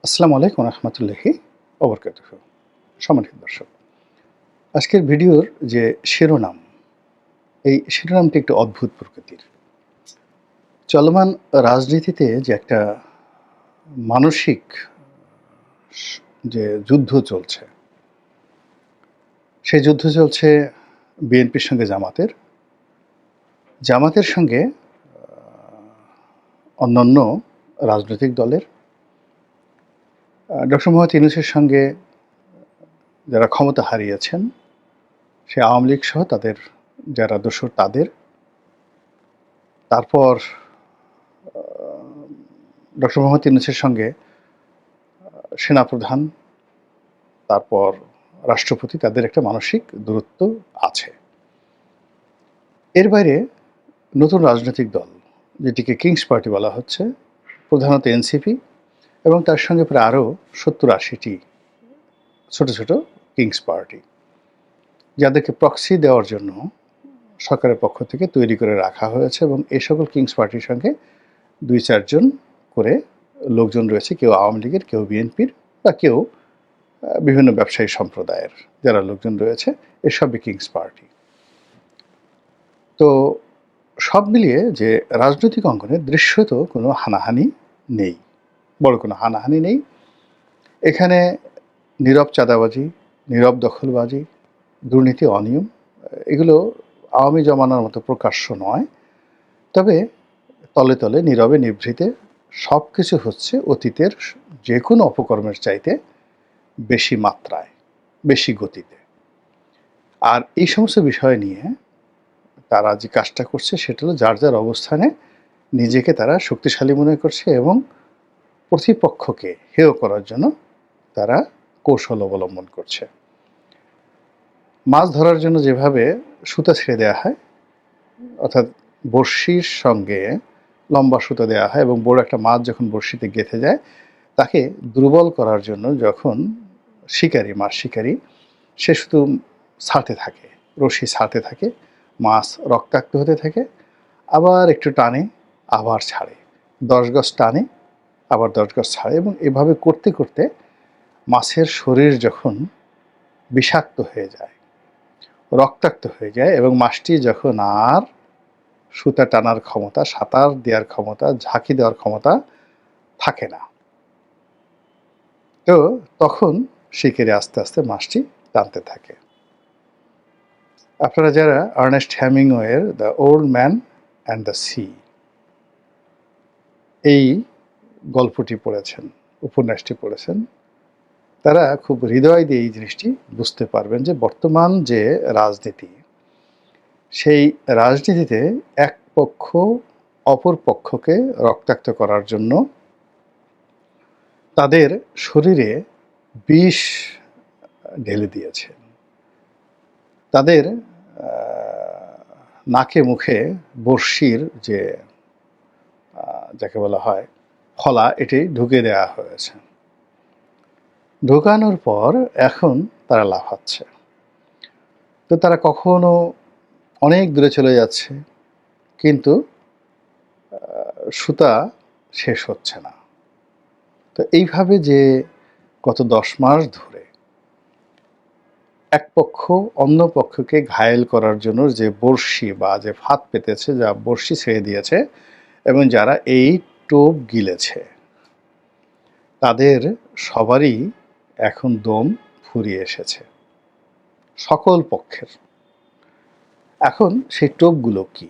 আসসালামু আলাইকুম রহমতুল্লাহি ওবরকাতুহু। সম্মানিত দর্শক, আজকের ভিডিওর যে শিরোনাম, এই শিরোনামটি একটু অদ্ভুত প্রকৃতির। চলমান রাজনীতিতে যে একটা মানসিক যে যুদ্ধ চলছে, সেই যুদ্ধ চলছে বিএনপির সঙ্গে জামাতের, জামাতের সঙ্গে অন্যান্য রাজনৈতিক দলের, ডক্টর মোহাম্মদ ইউনূসের সঙ্গে যারা ক্ষমতা হারিয়েছেন, সে আওয়ামী লীগ সহ তাদের যারা দোসর তাদের, তারপর ডক্টর মোহাম্মদ ইউনূসের সঙ্গে সেনাপ্রধান, তারপর রাষ্ট্রপতি, তাদের একটা মানসিক দূরত্ব আছে। এর বাইরে নতুন রাজনৈতিক দল, যেটিকে কিংস পার্টি বলা হচ্ছে, প্রধানত এনসিপি, এবং তার সঙ্গে প্রায় আরও 70-80টি ছোট ছোট কিংস পার্টি, যাদেরকে প্রক্সি দেওয়ার জন্য সরকারের পক্ষ থেকে তৈরি করে রাখা হয়েছে। এবং এই সকল কিংস পার্টির সঙ্গে 2-4 জন করে লোকজন রয়েছে, কেউ আওয়ামী লীগের, কেউ বিএনপির, বা কেউ বিভিন্ন ব্যবসায়ী সম্প্রদায়ের যারা লোকজন রয়েছে, এসবই কিংস পার্টি। তো সব মিলিয়ে যে রাজনৈতিক অঙ্গনে দৃশ্যত কোনো হানাহানি নেই, বড় কোনো হানাহানি নেই। এখানে নীরব চাঁদাবাজি, নীরব দখলবাজি, দুর্নীতি, অনিয়ম, এগুলো আওয়ামী জমানার মতো প্রকাশ্য নয়। তবে তলে তলে, নীরবে নিভৃতে সব কিছু হচ্ছে অতীতের যে কোনো অপকর্মের চাইতে বেশি মাত্রায়, বেশি গতিতে। আর এই সমস্ত বিষয় নিয়ে তারা যে কাজটা করছে, সেটা হলো যার যার অবস্থানে নিজেকে তারা শক্তিশালী মনে করছে এবং প্রতিপক্ষকে হেয় করার জন্য তারা কৌশল অবলম্বন করছে। মাছ ধরার জন্য যেভাবে সুতা ছেড়ে দেওয়া হয়, অর্থাৎ বড়শির সঙ্গে লম্বা সুতা দেওয়া হয়, এবং বড় একটা মাছ যখন বড়শিতে গেঁথে যায়, তাকে দুর্বল করার জন্য যখন শিকারী, মাছ শিকারী, সে শুধু ছাড়তে থাকে, রশি ছাড়তে থাকে, মাছ রক্তাক্ত হতে থাকে, আবার একটু টানে, আবার ছাড়ে, 10 গজ টানে, আবার 10 গজ ছাড়ে, এবং এভাবে করতে করতে মাছের শরীর যখন বিষাক্ত হয়ে যায়, রক্তাক্ত হয়ে যায়, এবং মাছটি যখন আর সুতা টানার ক্ষমতা, সাঁতার দেওয়ার ক্ষমতা, ঝাঁকি দেওয়ার ক্ষমতা থাকে না, তো তখন শিকারি আস্তে আস্তে মাছটি টানতে থাকে। আপনারা যারা আর্নেস্ট হেমিংওয়ের the old man and the sea, এই গল্পটি পড়েছেন, উপন্যাসটি পড়েছেন, তারা খুব হৃদয় দিয়ে এই জিনিসটি বুঝতে পারবেন যে বর্তমান যে রাজনীতি, সেই রাজনীতিতে এক পক্ষ অপর পক্ষকে রক্তাক্ত করার জন্য তাদের শরীরে বিষ ঢেলে দিয়েছে, তাদের নাকে মুখে বড়শির যে যাকে বলা হয় ফলা, এটি ঢুকে দেওয়া হয়েছে। ঢোকানোর পর এখন তারা লাফাচ্ছে। তো তারা কখনো অনেক দূরে চলে যাচ্ছে, কিন্তু সুতা শেষ হচ্ছে না। তো এইভাবে যে গত 10 মাস ধরে এক পক্ষ অন্য পক্ষকে ঘায়েল করার জন্য যে বড়শি বা যে ফাঁদ পেতেছে, যা বড়শি ছেড়ে দিয়েছে, এবং যারা এই টোপ গিলেছে, তাদের সবারই এখন দম ফুরিয়ে এসেছে, সকল পক্ষের। এখন সেই টোপগুলো কি?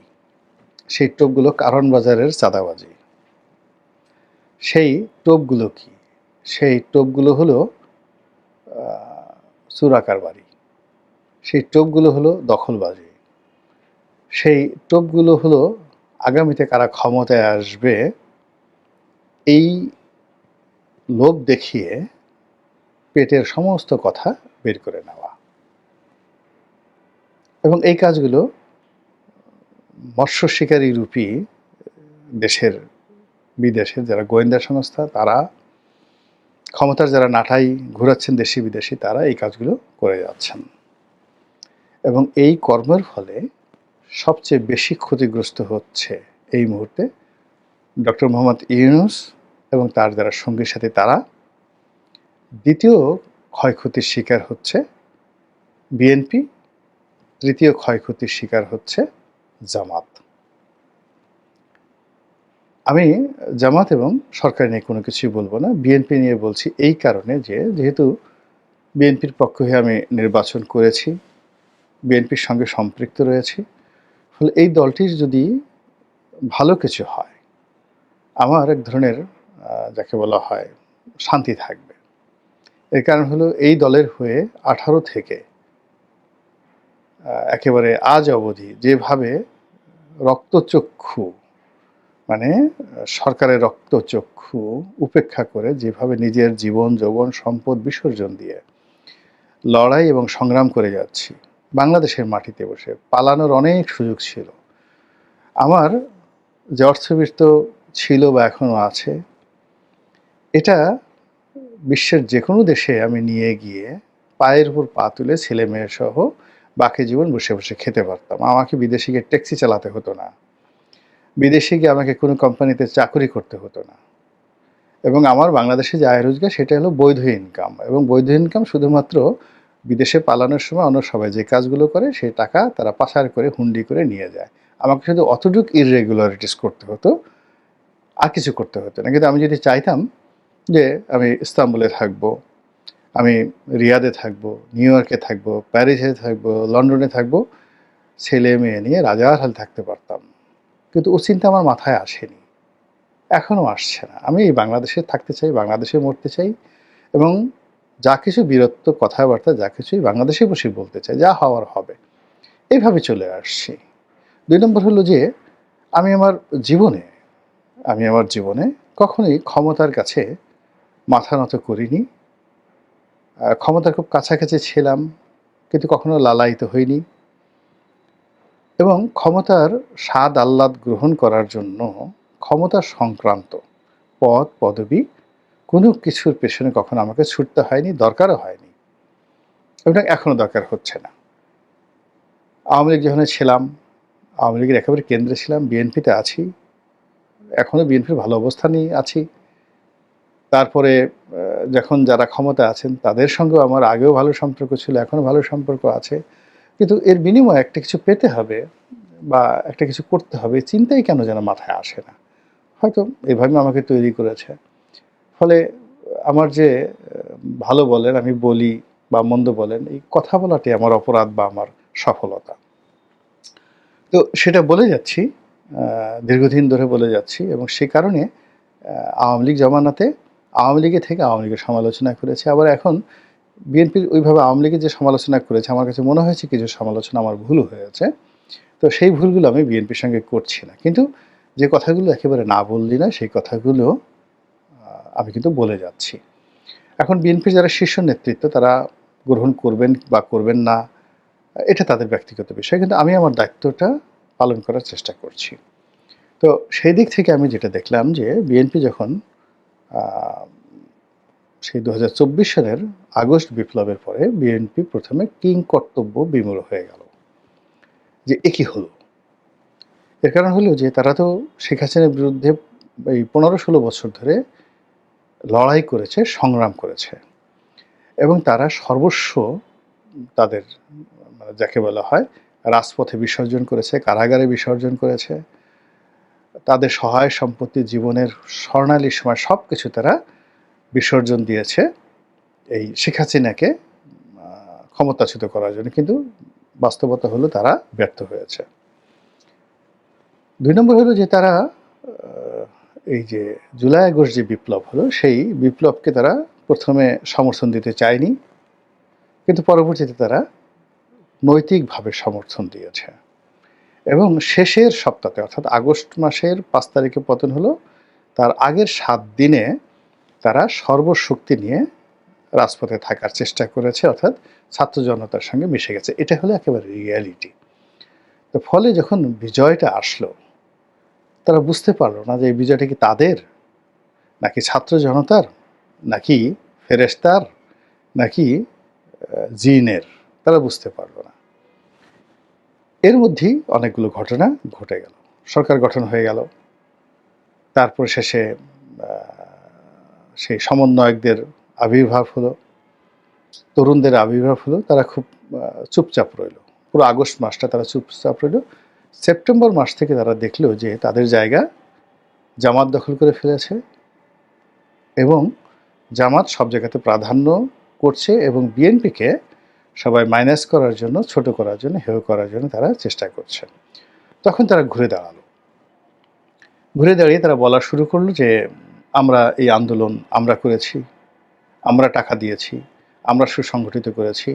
সেই টোপগুলো কারণ বাজারের চাঁদাবাজি। সেই টোপগুলো কি? সেই টোপগুলো হলো চোরাকারবারি। সেই টোপগুলো হলো দখলবাজি। সেই টোপগুলো হলো আগামীতে কারা ক্ষমতায় আসবে, এই লোভ দেখিয়ে পেটের সমস্ত কথা বের করে নেওয়া। এবং এই কাজগুলো মৎস্য শিকারী রূপী দেশের বিদেশের যারা গোয়েন্দা সংস্থা, তারা ক্ষমতার যারা নাঠাই ঘুরাচ্ছেন দেশি বিদেশি, তারা এই কাজগুলো করে যাচ্ছেন। এবং এই কর্মের ফলে সবচেয়ে বেশি ক্ষতিগ্রস্ত হচ্ছে এই মুহূর্তে ডক্টর মোহাম্মদ ইউনূস এবং তার যারা সঙ্গী সাথী, তারা, দ্বিতীয় ক্ষয়ক্ষতির শিকার হচ্ছে বিএনপি, তৃতীয় ক্ষয়ক্ষতির শিকার হচ্ছে জামাত। আমি জামাত এবং সরকার নিয়ে কোনো কিছুই বলব না। বিএনপি নিয়ে বলছি এই কারণে যে, যেহেতু বিএনপির পক্ষ হয়ে আমি নির্বাচন করেছি, বিএনপির সঙ্গে সম্পৃক্ত রয়েছি। ফলে এই দলটির যদি ভালো কিছু হয়, আমার এক ধরনের যাকে বলা হয় শান্তি থাকবে। এর কারণ হলো এই দলের হয়ে 18 থেকে একেবারে আজ অবধি যেভাবে রক্তচক্ষু মানে সরকারের রক্তচক্ষু উপেক্ষা করে যেভাবে নিজের জীবন, যৌবন, সম্পদ বিসর্জন দিয়ে লড়াই এবং সংগ্রাম করে যাচ্ছি বাংলাদেশের মাটিতে বসে, পালানোর অনেক সুযোগ ছিল। আমার যে অর্থবিত্ত ছিল বা এখনো আছে, এটা বিশ্বের যে কোনো দেশে আমি নিয়ে গিয়ে পায়ের উপর পা তুলে ছেলে মেয়ে সহ বাকি জীবন বসে বসে খেতে পারতাম। আমাকে বিদেশে গিয়ে ট্যাক্সি চালাতে হতো না, বিদেশে গিয়ে আমাকে কোনো কোম্পানিতে চাকরি করতে হতো না। এবং আমার বাংলাদেশে যে আয় রোজগার সেটা হলো বৈধ ইনকাম, এবং বৈধ ইনকাম শুধুমাত্র বিদেশে পালানোর সময় অন্য সবাই যে কাজগুলো করে সেই টাকা তারা পাচার করে হুন্ডি করে নিয়ে যায়। আমাকে শুধু অতটুকু ইররেগুলারিটিস করতে হতো, আর কিছু করতে হতো না। কিন্তু আমি যদি চাইতাম যে আমি ইস্তাম্বুলে থাকবো, আমি রিয়াদে থাকবো, নিউ ইয়র্কে থাকবো, প্যারিসে থাকবো, লন্ডনে থাকবো, ছেলে মেয়ে নিয়ে রাজার হাল থাকতে পারতাম। কিন্তু ও চিন্তা আমার মাথায় আসেনি, এখনও আসছে না। আমি এই বাংলাদেশে থাকতে চাই, বাংলাদেশে মরতে চাই, এবং যা কিছু বীরত্ব কথাবার্তা যা কিছুই বাংলাদেশে বসে বলতে চাই, যা হওয়ার হবে, এইভাবে চলে আসছি। 2 নম্বর হলো যে আমি আমার জীবনে কখনোই ক্ষমতার কাছে মাথা নত করিনি। ক্ষমতার খুব কাছাকাছি ছিলাম, কিন্তু কখনো লালায়িত হইনি। এবং ক্ষমতার স্বাদ আহ্লাদ গ্রহণ করার জন্য ক্ষমতা সংক্রান্ত পদ পদবি কোনো কিছুর পেছনে কখনো আমাকে ছুটতে হয়নি, দরকারও হয়নি, এবং এখনও দরকার হচ্ছে না। আওয়ামী লীগ যখন ছিলাম, আওয়ামী লীগের একেবারে কেন্দ্রে ছিলাম, বিএনপিতে আছি, এখনও বিএনপির ভালো অবস্থানেই আছি। তারপরে যখন যারা ক্ষমতা আছেন তাদের সঙ্গেও আমার আগেও ভালো সম্পর্ক ছিল, এখনও ভালো সম্পর্ক আছে। কিন্তু এর বিনিময়ে একটা কিছু পেতে হবে বা একটা কিছু করতে হবে, চিন্তাই কেন যেন মাথায় আসে না। হয়তো এভাবে আমাকে তৈরি করেছে। ফলে আমার যে ভালো বলেন, আমি বলি, বা মন্দ বলেন, এই কথা বলাটাই আমার অপরাধ বা আমার সফলতা। তো সেটা বলে যাচ্ছি, দীর্ঘদিন ধরে বলে যাচ্ছি, এবং সে কারণে আওয়ামী লীগ জমানাতে আওয়ামী লীগে থেকে আওয়ামী লীগের সমালোচনা করেছে। আবার এখন বিএনপির ওইভাবে আওয়ামী লীগের যে সমালোচনা করেছে, আমার কাছে মনে হয়েছে কিছু সমালোচনা আমার ভুল হয়েছে। তো সেই ভুলগুলো আমি বিএনপির সঙ্গে করছি না। কিন্তু যে কথাগুলো একেবারে না বললি না, সেই কথাগুলো আমি কিন্তু বলে যাচ্ছি। এখন বিএনপির যারা শীর্ষ নেতৃত্ব তারা গ্রহণ করবেন বা করবেন না, এটা তাদের ব্যক্তিগত বিষয়। কিন্তু আমি আমার দায়িত্বটা পালন করার চেষ্টা করছি। তো সেই দিক থেকে আমি যেটা দেখলাম যে বিএনপি যখন সেই ২০২৪ সালের আগস্ট বিপ্লবের পরে বিএনপি প্রথমে কিংকর্তব্য বিমূঢ় হয়ে গেল যে এ কী হলো? এর কারণ হলো যে তারা তো শেখ হাসিনার বিরুদ্ধে এই ১৫-১৬ বছর ধরে লড়াই করেছে, সংগ্রাম করেছে, এবং তারা সর্বস্ব তাদের যাকে বলা হয় রাজপথে বিসর্জন করেছে, কারাগারে বিসর্জন করেছে, তাদের সহায় সম্পত্তি, জীবনের স্বর্ণালী সময় সব কিছু তারা বিসর্জন দিয়েছে এই শেখ হাসিনাকে ক্ষমতাচ্যুত করার জন্য। কিন্তু বাস্তবতা হলো তারা ব্যর্থ হয়েছে। ২ নম্বর হলো যে তারা এই যে জুলাই আগস্ট যে বিপ্লব হলো, সেই বিপ্লবকে তারা প্রথমে সমর্থন দিতে চায়নি, কিন্তু পরবর্তীতে তারা নৈতিকভাবে সমর্থন দিয়েছে। এবং শেষের সপ্তাহে অর্থাৎ আগস্ট মাসের ৫ তারিখে পতন হলো, তার আগের ৭ দিনে তারা সর্বশক্তি নিয়ে রাজপথে থাকার চেষ্টা করেছে, অর্থাৎ ছাত্র জনতার সঙ্গে মিশে গেছে। এটা হলো একেবারে রিয়ালিটি। তো ফলে যখন বিজয়টা আসলো, তারা বুঝতে পারলো না যে এই বিজয়টা কি তাদের, নাকি ছাত্র জনতার, নাকি ফেরেশতার, নাকি জিনের, তারা বুঝতে পারলো না। এর মধ্যেই অনেকগুলো ঘটনা ঘটে গেল। সরকার গঠন হয়ে গেল, তারপর শেষে সেই সমন্বয়কদের আবির্ভাব হলো, তরুণদের আবির্ভাব হলো, তারা খুব চুপচাপ রইল। পুরো আগস্ট মাসটা তারা চুপচাপ রইল। সেপ্টেম্বর মাস থেকে তারা দেখলো যে তাদের জায়গা জামাত দখল করে ফেলেছে এবং জামাত সব জায়গাতে প্রাধান্য করছে এবং বিএনপিকে সবাই মাইনাস করার জন্য, ছোট করার জন্য, হেয় করার জন্য তারা চেষ্টা করছে। তখন তারা ঘুরে দাঁড়ালো। ঘুরে দাঁড়িয়ে তারা বলা শুরু করলো যে আমরা এই আন্দোলন আমরা করেছি, আমরা টাকা দিয়েছি, আমরা সুসংগঠিত করেছি,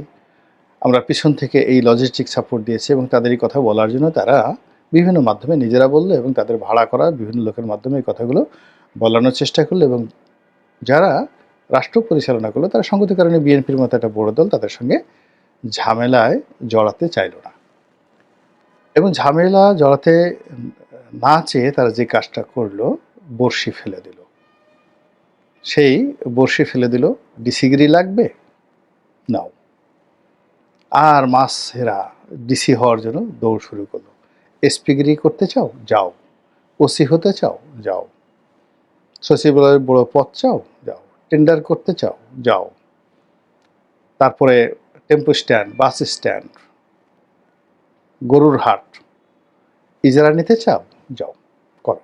আমরা পিছন থেকে এই লজিস্টিক সাপোর্ট দিয়েছি এবং তাদেরই কথা বলার জন্য তারা বিভিন্ন মাধ্যমে নিজেরা বললো এবং তাদের ভাড়া করা বিভিন্ন লোকের মাধ্যমে এই কথাগুলো বলানোর চেষ্টা করলো এবং যারা রাষ্ট্র পরিচালনা করলো তারা সঙ্গত কারণে বিএনপির মতো একটা বড় দল তাদের সঙ্গে ঝামেলায় জড়াতে চাইল না এবং ঝামেলা জড়াতে না চেয়ে তারা যে কাজটা করলো, বড়শি ফেলে দিল। সেই বড়শি ফেলে দিল, ডিসিগিরি লাগবে নাও, আর মাস হেরা ডিসি হওয়ার জন্য দৌড় শুরু করলো। এসপিগিরি করতে চাও যাও, ওসি হতে চাও যাও, সচিবালয়ের বড় পদ চাও যাও, টেন্ডার করতে চাও যাও, তারপরে টেম্পো স্ট্যান্ড, বাস স্ট্যান্ড, গরুর হাট ইজারা নিতে চাও যাও, করো।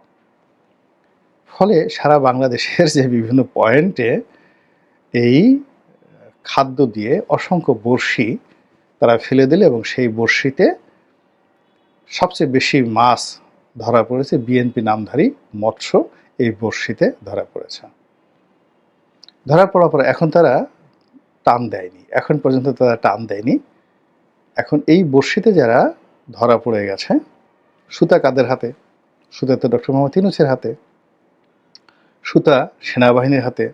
ফলে সারা বাংলাদেশের যে বিভিন্ন পয়েন্টে এই খাদ্য দিয়ে অসংখ্য বড়শি তারা ফেলে দিল এবং সেই বড়শিতে সবচেয়ে বেশি মাছ ধরা পড়েছে বিএনপি নামধারী মৎস্য এই বড়শিতে ধরা পড়েছে। ধরা পড়ার পর এখন তারা টান দেয়নি, এখন পর্যন্ত তারা টান দেয়নি। এখন এই বড়শিতে যারা ধরা পড়ে গেছে, সুতা কাদের হাতে? সুতা তো ডক্টর মোহাম্মদ ইউনূসের হাতে, সুতা সেনাবাহিনীর হাতে,